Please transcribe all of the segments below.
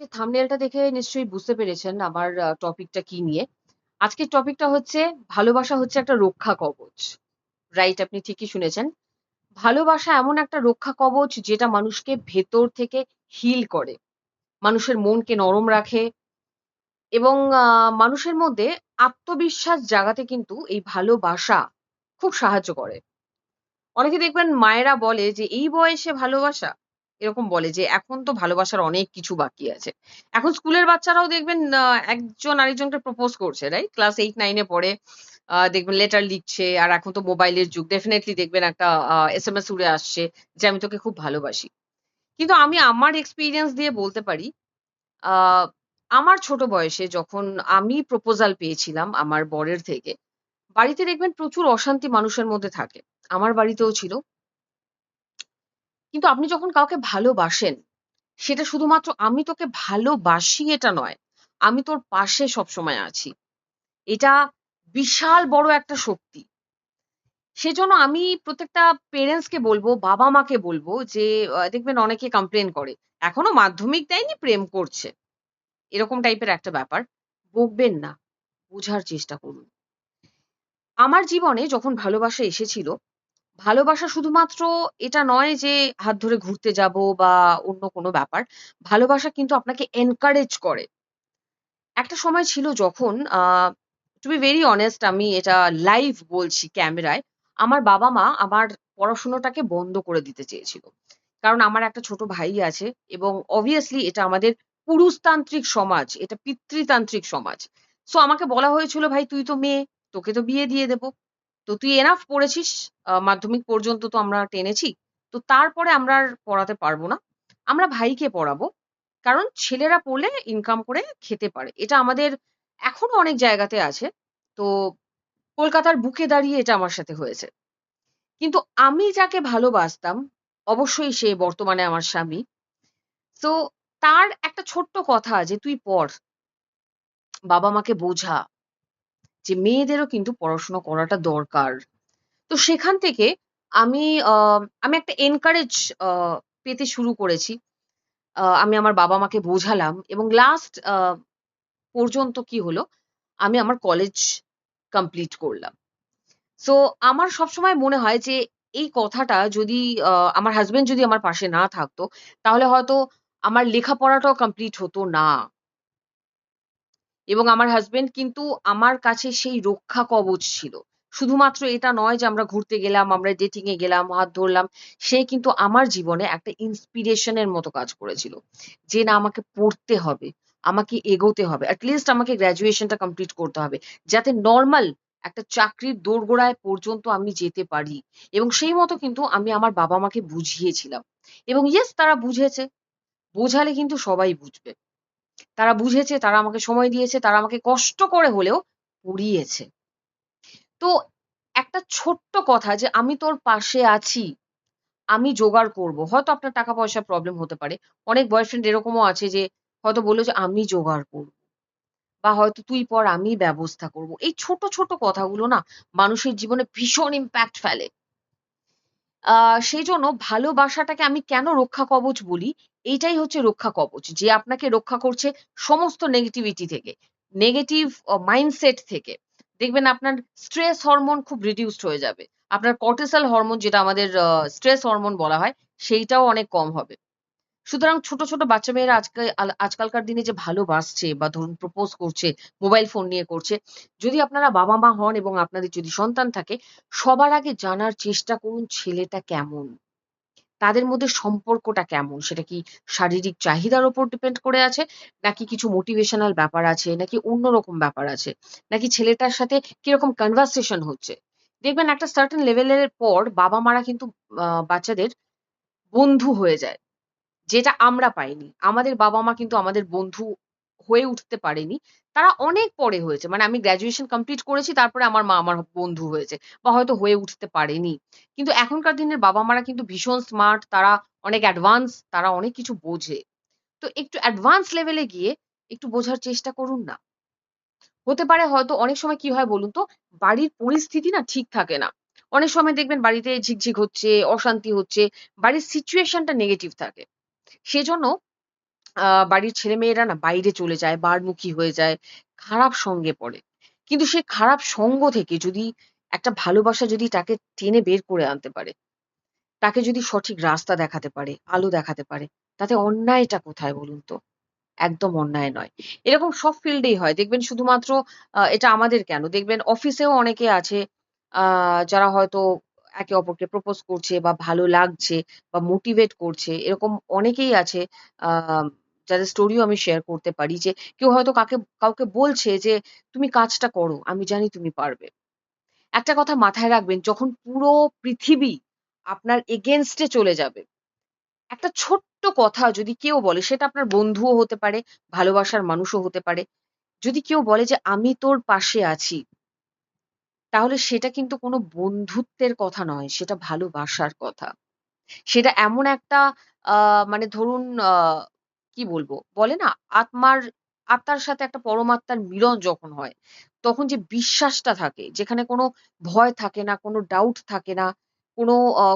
থাম্বনেলটা দেখে নিশ্চয়ই বুঝতে পেরেছেন আমার টপিকটা কি নিয়ে। আজকের টপিকটা হচ্ছে ভালোবাসা হচ্ছে একটা রক্ষা কবচ। রাইট, আপনি ঠিকই শুনেছেন। ভালোবাসা এমন একটা রক্ষা কবচ যেটা মানুষকে ভেতর থেকে হিল করে। মানুষের মনকে নরম রাখে এবং মানুষের মধ্যে আত্মবিশ্বাস জাগাতে কিন্তু এই ভালোবাসা খুব সাহায্য করে। অনেকে দেখবেন মায়েরা বলে যে, "এই বয়সে ভালোবাসা?" এরকম বলে যে, "এখন তো ভালোবাসার অনেক কিছু বাকি আছে।" এখন স্কুলের বাচ্চারাও দেখবেন একজন আরেকজনকে প্রপোজ করছে, রাইট? ক্লাস 8-9 এ পড়ে। দেখবেন লেটার লিখছে। আর এখন তো মোবাইলের যুগ। ডেফিনিটলি দেখবেন একটা এসএমএস উড়ে আসছে যে, "আমি তোকে খুব ভালোবাসি।" কিন্তু আমি আমার এক্সপেরিয়েন্স দিয়ে বলতে পারি, আ আমার ছোট বয়সে যখন আমি প্রপোজাল পেয়েছিলাম আমার বরের থেকে, বাড়িতে দেখবেন প্রচুর অশান্তি মানুষের মধ্যে থাকে। আমার বাড়িতেও ছিল। কিন্তু আপনি যখন কাউকে ভালোবাসেন, সেটা শুধুমাত্র আমি তোকে ভালোবাসি এটা নয়। আমি তোর পাশে সবসময় আছি। এটা বিশাল বড় একটা শক্তি। সেজন্য আমি প্রত্যেকটা প্যারেন্টস কে বলব, বাবা-মাকে বলব যে দেখবেন অনেকে কমপ্লেইন করে। এখনো মাধ্যমিক দেয়নি প্রেম করছে। এরকম টাইপের একটা ব্যাপার। বকবেন না, বোঝার চেষ্টা করুন। আমার জীবনে যখন ভালোবাসা এসেছিল, ভালোবাসা শুধুমাত্র এটা নয় যে হাত ধরে ঘুরতে যাবো বা অন্য কোনো ব্যাপার। ভালোবাসা কিন্তু আপনাকে এনকারেজ করে। একটা সময় ছিল যখন টু বি ভেরি অনেস্ট আমি এটা লাইভ বলছি ক্যামেরায়। আমার বাবা-মা আমার পড়াশোনাটাকে বন্ধ করে দিতে চেয়েছিল। কারণ আমার একটা ছোট ভাই আছে এবং obviously এটা আমাদের পুরুষতান্ত্রিক সমাজ, এটা পিতৃতান্ত্রিক সমাজ। সো আমাকে বলা হয়েছিল, "ভাই তুই তো মেয়ে, তোকে তো বিয়ে দিয়ে দেব।" তো তুই এনাফ পড়েছিস। মাধ্যমিক পর্যন্ত তো আমরা টেনেছি। তো তারপরে আমরা আর পড়াতে পারব না। আমরা ভাইকে পড়াবো। কারণ ছেলেরা পড়লে ইনকাম করে খেতে পারে। এটা আমাদের এখনো অনেক জায়গাতে আছে। তো কলকাতার বুকে দাঁড়িয়ে এটা আমার সাথে হয়েছে। কিন্তু আমি যাকে ভালোবাসতাম, অবশ্যই সে বর্তমানে আমার স্বামী। সো তার একটা ছোট্ট কথা যে, "তুই পড়। বাবা-মাকে বোঝা যে মেয়েদেরও কিন্তু পড়াশোনা করাটা দরকার।" তো সেখান থেকে আমি আ আমি একটা এনকারেজ আ পেতে শুরু করেছি। আমি আমার বাবা-মাকে বোঝালাম এবং লাস্ট পর্যন্ত কি হলো, আমি আমার কলেজ কমপ্লিট করলাম। সো আমার সবসময় মনে হয় যে এই কথাটা যদি আমার হাসব্যান্ড যদি আমার পাশে না থাকতো, তাহলে হয়তো আমার লেখাপড়াটাও কমপ্লিট হতো না। এবং আমার হাসব্যান্ড কিন্তু আমার কাছে সেই রক্ষা কবচ ছিল। শুধুমাত্র এটা নয় যে আমরা ঘুরতে গেলাম, আমরা ডেটিং এ গেলাম, হাত ধরলাম। সে কিন্তু আমার জীবনে একটা ইন্সপিরেশন এর মতো কাজ করেছিল। যে না আমাকে পড়তে হবে, আমাকে এগোতে হবে। এট লিস্ট আমাকে গ্র্যাজুয়েশনটা কমপ্লিট করতে হবে। যাতে নরমাল একটা চাকরির দোরগোড়ায় পর্যন্ত আমি যেতে পারি। এবং সেই মতো কিন্তু আমি আমার বাবা-মাকে বুঝিয়েছিলাম। এবং ইয়েস তারা বুঝেছে। বোঝালে কিন্তু সবাই বুঝবে। তারা বুঝেছে, তারা আমাকে সময় দিয়েছে, তারা আমাকে কষ্ট করে হলেও পড়িয়েছে। তো একটা ছোট্ট কথা যে, "আমি তোর পাশে আছি, আমি জোগাড় করব।" হয়তো আপনার টাকা-পয়সার প্রবলেম হতে পারে। অনেক বয়ফ্রেন্ড এরকমও আছে যে হয়তো বলল যে, "আমি জোগাড় করব।" বা হয়তো, "তুই পড়, আমি ব্যবস্থা করব।" এই ছোট, ছোট কথাগুলো না মানুষের জীবনে ভীষণ ইমপ্যাক্ট ফেলে। আ সেইজন্য ভালোবাসাটাকে আমি কেন রক্ষা কবচ বলি? এইটাই হচ্ছে রক্ষা কবচ। যে আপনাকে রক্ষা করছে সমস্ত নেগেটিভিটি থেকে। নেগেটিভ মাইন্ডসেট থেকে। দেখবেন আপনার স্ট্রেস হরমোন খুব রিডিউসড হয়ে যাবে। আপনার কর্টিসল হরমোন যেটা আমাদের স্ট্রেস হরমোন বলা হয়, সেইটাও অনেক কম হবে। সুতরাং ছোট, ছোট বাচ্চা মেয়েরা আজকালকার দিনে যে ভালোবাসছে বা ধরুন প্রপোজ করছে, মোবাইল ফোন নিয়ে করছে। যদি আপনারা বাবা-মা হন এবং আপনাদের যদি সন্তান থাকে, সবার আগে জানার চেষ্টা করুন ছেলেটা কেমন? তাদের মধ্যে সম্পর্কটা কেমন? সেটা কি শারীরিক চাহিদার উপর ডিপেন্ড করে আছে? নাকি কিছু মোটিভেশনাল ব্যাপার আছে? নাকি অন্যরকম ব্যাপার আছে? নাকি ছেলেটার সাথে কিরকম কনভারসেশন হচ্ছে? দেখবেন একটা সার্টেন লেভেল এর পর বাবা-মারা কিন্তু বাচ্চাদের বন্ধু হয়ে যায়। যেটা আমরা পাইনি। আমাদের বাবা-মা কিন্তু আমাদের বন্ধু হয়ে উঠতে পারেনি। তারা অনেক পরে হয়েছে। মানে আমি গ্র্যাজুয়েশন কমপ্লিট করেছি তারপরে আমার মা আমার বন্ধু হয়েছে বা হয়তো হয়ে উঠতে পারেনি। কিন্তু এখনকার দিনের বাবা-মারা কিন্তু ভীষণ স্মার্ট, তারা অনেক অ্যাডভান্স, তারা অনেক কিছু বোঝে। তো একটু অ্যাডভান্স লেভেলে গিয়ে একটু বোঝার চেষ্টা করুন না। হতে পারে হয়তো অনেক সময় কি হয় বলুন তো? বাড়ির পরিস্থিতি না ঠিক থাকে না। অনেক সময় দেখবেন বাড়িতে ঝিকঝিক হচ্ছে, অশান্তি হচ্ছে, বাড়ির সিচুয়েশন টা নেগেটিভ থাকে। সেজন্য বাড়ির ছেলেমেয়েরা না বাইরে চলে যায়, বারমুখী হয়ে যায়, খারাপ সঙ্গে পড়ে। কিন্তু সেই খারাপ সঙ্গ থেকে যদি একটা ভালোবাসা যদি তাকে টেনে বের করে আনতে পারে, তাকে যদি সঠিক রাস্তা দেখাতে পারে, আলো দেখাতে পারে, তাতে অন্যায়টা কোথায় বলুন তো? একদম অন্যায় নয়। এরকম সব ফিল্ডেই হয়। দেখবেন শুধুমাত্র এটা আমাদের কেন, দেখবেন অফিসেও অনেকে আছে আ যারা হয়তো একে অপরকে প্রপোজ করছে বা ভালো লাগছে বা মোটিভেট করছে। এরকম অনেকেই আছে আ যাদের স্টোরিও আমি শেয়ার করতে পারি যে কেউ হয়তো কাউকে বলছে যে, "তুমি কাজটা করো। আমি জানি তুমি পারবে।" একটা কথা মাথায় রাখবেন, যখন পুরো পৃথিবী আপনার এগেইনস্ট এ চলে যাবে, একটা ছোট্ট কথা যদি কেউ বলে, সেটা আপনার বন্ধুও হতে পারে, ভালোবাসার মানুষও হতে পারে। যদি কেউ বলে যে, "আমি তোর পাশে আছি", তাহলে সেটা কিন্তু কোনো বন্ধুত্বের কথা নয়, সেটা ভালোবাসার কথা। সেটা এমন একটা আ মানে ধরুন কি বলবো? বলে না আত্মার সাথে একটা পরমাত্মার মিলন যখন হয়, তখন যে বিশ্বাসটা থাকে, যেখানে কোনো ভয় থাকে না, কোনো ডাউট থাকে না,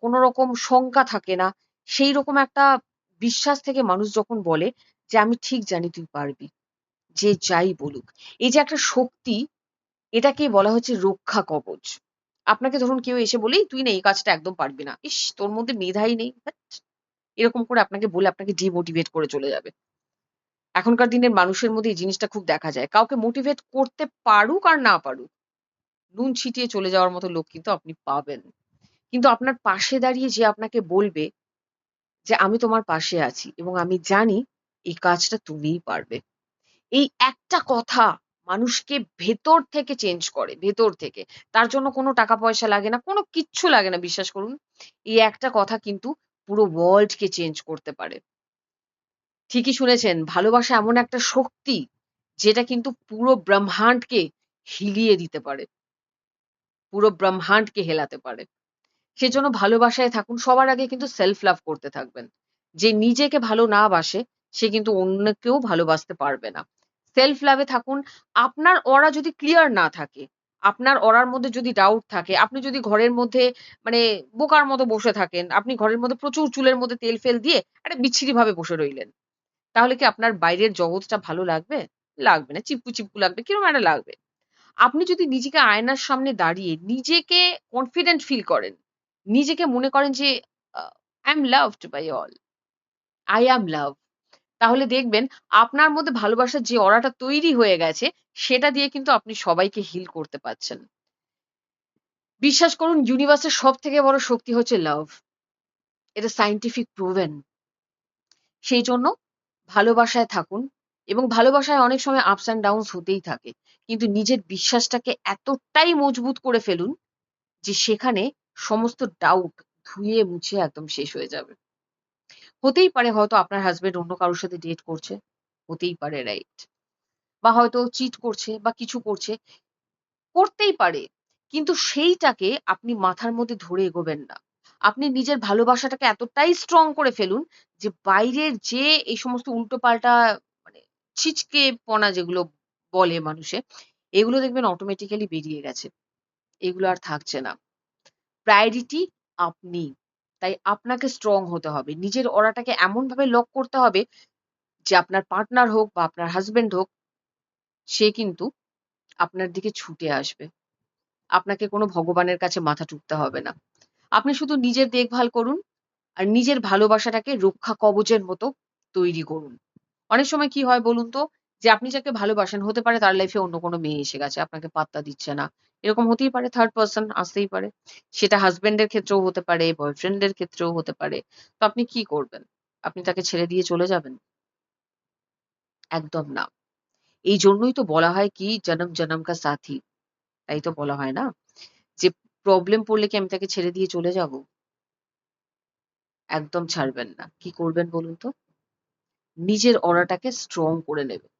কোনো রকম শঙ্কা থাকে না। সেইরকম একটা বিশ্বাস থেকে মানুষ যখন বলে যে, "আমি ঠিক জানি তুই পারবি।" যে যাই বলুক। এই যে একটা শক্তি, এটাকেই বলা হচ্ছে রক্ষা কবচ। আপনাকে ধরুন কেউ এসে বলে, "এই তুই না এই কাজটা একদম পারবি না। ইস! তোর মধ্যে মেধাই নেই। ধ্যাৎ।" এরকম করে আপনাকে বলে আপনাকে ডিমোটিভেট করে চলে যাবে। এখনকার দিনের মানুষের মধ্যে এই জিনিসটা খুব দেখা যায়। কাউকে মোটিভেট করতে পারুক আর না পারুক, নুন ছিটিয়ে চলে যাওয়ার মতো লোক কিন্তু আপনি পাবেন। কিন্তু আপনার পাশে দাঁড়িয়ে যে আপনাকে বলবে যে, "আমি তোমার পাশে আছি এবং আমি জানি এই কাজটা তুমিই পারবে।" এই একটা কথা মানুষকে ভেতর থেকে চেঞ্জ করে, ভেতর থেকে। তার জন্য কোনো টাকা পয়সা লাগে না, কোনো কিচ্ছু লাগে না বিশ্বাস করুন। এই একটা কথা কিন্তু পুরো ওয়ার্লডকে চেঞ্জ করতে পারে। ঠিকই শুনেছেন, ভালোবাসা এমন একটা শক্তি যেটা কিন্তু পুরো ব্রহ্মাণ্ডকে হিলিয়ে দিতে পারে। পুরো ব্রহ্মাণ্ডকে হেলাতে পারে। সেজন্য ভালোবাসায় থাকুন। সবার আগে কিন্তু সেলফ লাভ করতে থাকবেন। যে নিজেকে ভালো না বাসে, সে কিন্তু অন্যকেও ভালোবাসতে পারবে না। সেলফ লাভ এ থাকুন। আপনার অরা যদি ক্লিয়ার না থাকে, আপনার অরার মধ্যে যদি ডাউট থাকে, আপনি যদি ঘরের মধ্যে মানে বোকার মতো বসে থাকেন, আপনি ঘরের মধ্যে প্রচুর চুলের মধ্যে তেল ফেল দিয়ে একটা বিচ্ছিরিভাবে বসে রইলেন। তাহলে কি আপনার বাইরের জগৎটা ভালো লাগবে? লাগবে না। চিপকু, চিপকু লাগবে। কিরকম একটা লাগবে। আপনি যদি নিজেকে আয়নার সামনে দাঁড়িয়ে নিজেকে কনফিডেন্ট ফিল করেন, নিজেকে মনে করেন যে আ I am loved by all, I am love, তাহলে দেখবেন আপনার মধ্যে ভালোবাসার যে অরাটা তৈরি হয়ে গেছে, সেটা দিয়ে কিন্তু আপনি সবাইকে হিল করতে পারছেন। বিশ্বাস করুন ইউনিভার্স এর সবথেকে বড় শক্তি হচ্ছে লাভ। এটা সায়েন্টিফিক প্রুভেন। সেইজন্য ভালোবাসায় থাকুন এবং ভালোবাসায় অনেক সময় আপস অ্যান্ড ডাউনস হতেই থাকে। কিন্তু নিজের বিশ্বাসটাকে এতটাই মজবুত করে ফেলুন যে সেখানে সমস্ত ডাউট ধুয়ে মুছে একদম শেষ হয়ে যাবে। হতেই পারে হয়তো আপনার হাসব্যান্ড অন্য কারো সাথে ডেট করছে। হতেই পারে, রাইট? বা হয়তো চিট করছে বা কিছু করছে। করতেই পারে। কিন্তু সেইটাকে আপনি মাথার মধ্যে ধরে এগোবেন না। আপনি নিজের ভালোবাসাটাকে এতটাই স্ট্রং করে ফেলুন যে বাইরের যে এই সমস্ত উল্টোপাল্টা মানে ছিচকেপনা যেগুলো বলে মানুষে, এগুলো দেখবেন অটোমেটিক্যালি বেরিয়ে গেছে। এগুলো আর থাকছে না। প্রায়োরিটি আপনি। তাই আপনাকে স্ট্রং হতে হবে। নিজের অরাটাকে এমনভাবে লক করতে হবে যে আপনার পার্টনার হোক বা আপনার হাসব্যান্ড হোক, সে কিন্তু আপনার দিকে ছুটে আসবে। আপনাকে কোনো ভগবানের কাছে মাথা ঠুকতে হবে না। আপনি শুধু নিজের দেখভাল করুন আর নিজের ভালোবাসাটাকে রক্ষা কবচের মতো তৈরি করুন। অনেক সময় কি হয় বলুন তো? যে আপনি যাকে ভালোবাসেন হতে পারে তার লাইফে অন্য কোনো মেয়ে এসে গেছে, আপনাকে পাত্তা দিচ্ছে না। এরকম হতেই পারে, থার্ড পারসন আসতেই পারে। সেটা হাসব্যান্ড এর ক্ষেত্রেও হতে পারে, বয়ফ্রেন্ড এর ক্ষেত্রেও হতে পারে। তো আপনি কি করবেন? আপনি তাকে ছেড়ে দিয়ে চলে যাবেন? একদম না। এইজন্যই তো বলা হয় কি জনম জনম কা সাথী। তাই তো বলা হয় না? যে প্রবলেম পড়লে কি আমি তাকে ছেড়ে দিয়ে চলে যাব? একদম ছাড়বেন না। কি করবেন বলুন তো? নিজের অরাটাকে স্ট্রং করে নেবেন।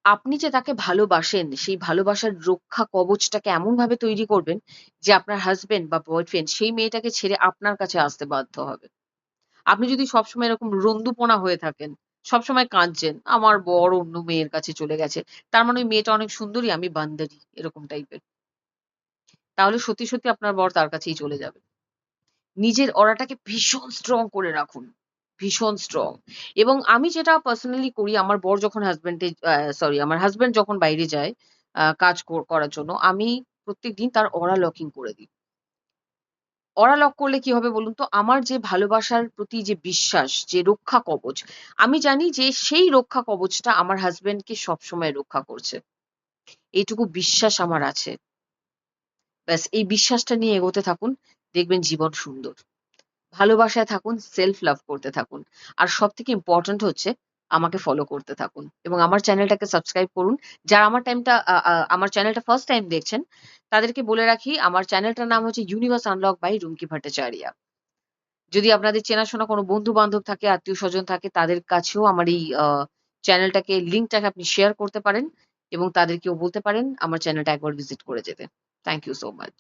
আপনি যে তাকে ভালোবাসেন, সেই ভালোবাসার রক্ষা কবচটাকে এমনভাবে তৈরি করবেন যে আপনার হাসব্যান্ড বা বয়ফ্রেন্ড সেই মেয়েটাকে ছেড়ে আপনার কাছে আসতে বাধ্য হবে। আপনি যদি সবসময় এরকম রন্দুপনা হয়ে থাকেন, সবসময় কাঁদছেন, আমার বর অন্য মেয়ের কাছে চলে গেছে। তার মানে ওই মেয়েটা অনেক সুন্দরী, আমি বান্দারি এরকম টাইপের। তাহলে সত্যি, সত্যি আপনার বর তার কাছেই চলে যাবে। নিজের অরাটাকে ভীষণ স্ট্রং করে রাখুন। ভীষণ স্ট্রং। এবং আমি যেটা পার্সোনালি করি, আমার বর যখন আমার হাসব্যান্ড যখন বাইরে যায় কাজ করার জন্য, আমি প্রত্যেকদিন তার অরা লকিং করে দিই। অরা লক করলে কি হবে বলুন তো? আমার যে ভালোবাসার প্রতি যে বিশ্বাস, যে রক্ষা কবচ, আমি জানি যে সেই রক্ষা কবচটা আমার হাসব্যান্ডকে সবসময় রক্ষা করছে। এইটুকু বিশ্বাস আমার আছে। ব্যাস এই বিশ্বাসটা নিয়ে এগোতে থাকুন, দেখবেন জীবন সুন্দর। ভালোবাসায় থাকুন, সেলফ লাভ করতে থাকুন। আর সবথেকে ইম্পোর্টেন্ট হচ্ছে আমাকে ফলো করতে থাকুন এবং আমার চ্যানেলটাকে সাবস্ক্রাইব করুন। যারা আমার চ্যানেলটা ফার্স্ট টাইম দেখছেন, তাদেরকে বলে রাখি আমার চ্যানেলটার নাম হচ্ছে universe unlock by Rumki Bhattacharya. যদি আপনাদের চেনাশোনা কোনো বন্ধু-বান্ধব থাকে, আত্মীয়স্বজন থাকে, তাদের কাছেও আমার এই লিঙ্কটাকে আপনি শেয়ার করতে পারেন এবং তাদেরকেও বলতে পারেন আমার চ্যানেলটা একবার ভিজিট করে যেতে। Thank you so much.